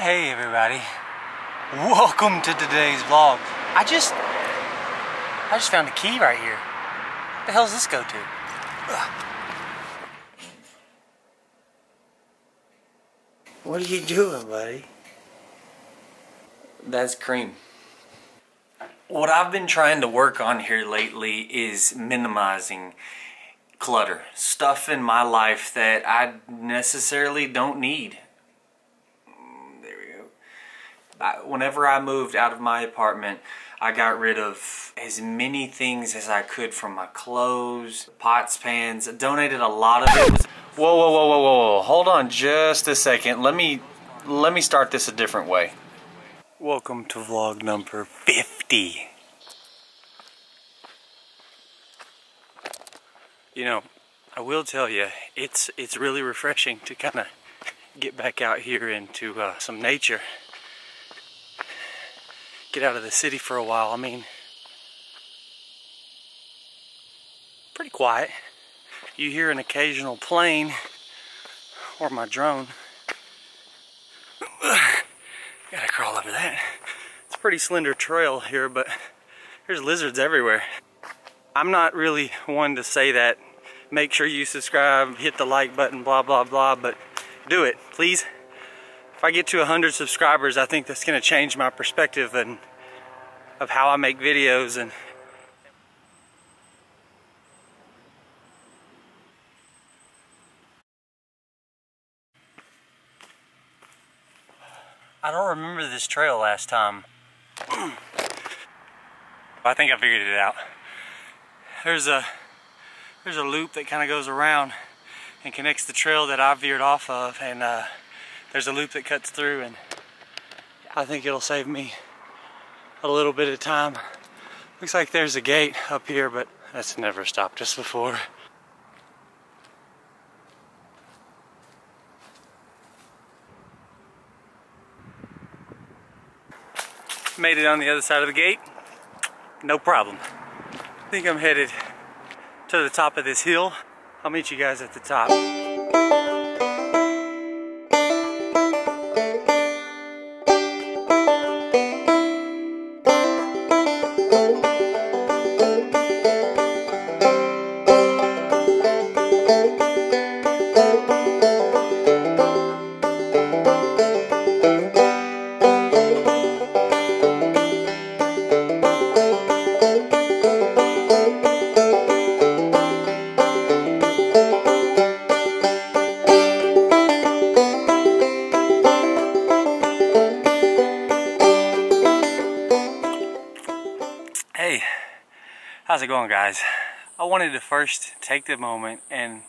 Hey everybody, welcome to today's vlog. I just found a key right here. What the hell does this go to? What are you doing, buddy? That's cream. What I've been trying to work on here lately is minimizing clutter. Stuff in my life that I necessarily don't need. Whenever I moved out of my apartment, I got rid of as many things as I could, from my clothes, pots, pans. I donated a lot of it. Whoa. Hold on just a second. Let me start this a different way. Welcome to vlog number 50. You know, I will tell you, it's really refreshing to kind of get back out here into some nature. Get out of the city for a while. I mean, pretty quiet. You hear an occasional plane or my drone. Gotta crawl over that. It's a pretty slender trail here, but there's lizards everywhere. I'm not really one to say that make sure you subscribe, hit the like button, blah blah blah, but do it, please. If I get to 100 subscribers, I think that's going to change my perspective and of how I make videos. And I don't remember this trail last time. I think I figured it out. There's a loop that kind of goes around and connects the trail that I veered off of, and there's a loop that cuts through, and I think it'll save me a little bit of time. Looks like there's a gate up here, but that's never stopped us before. Made it on the other side of the gate. No problem. I think I'm headed to the top of this hill. I'll meet you guys at the top. Hey, how's it going, guys? I wanted to first take the moment and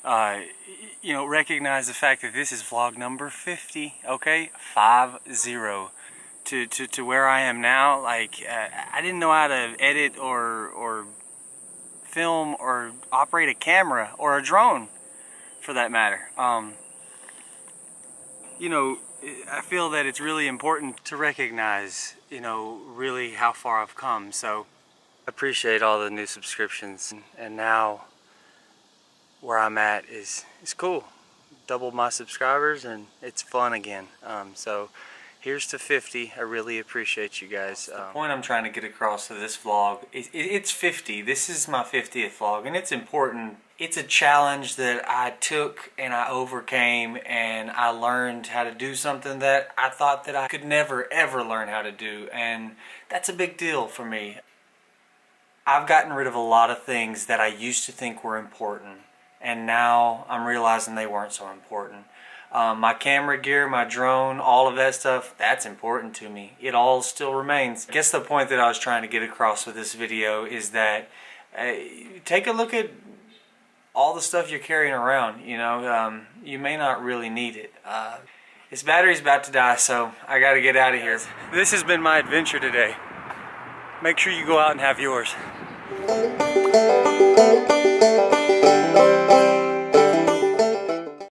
recognize the fact that this is vlog number 50, okay? 50. To where I am now. Like, I didn't know how to edit or film or operate a camera or a drone, for that matter. I feel that it's really important to recognize, really how far I've come. So I appreciate all the new subscriptions, and now where I'm at is cool. Doubled my subscribers and it's fun again. So here's to 50. I really appreciate you guys. The point I'm trying to get across to this vlog is it's 50. This is my 50th vlog, and it's important. It's a challenge that I took and I overcame, and I learned how to do something that I thought that I could never ever learn how to do, and that's a big deal for me. I've gotten rid of a lot of things that I used to think were important, and now I'm realizing they weren't so important. My camera gear, my drone, all of that stuff, that's important to me. It all still remains. I guess the point that I was trying to get across with this video is that take a look at all the stuff you're carrying around. You may not really need it. This battery's about to die, so I gotta get out of here. This has been my adventure today. Make sure you go out and have yours.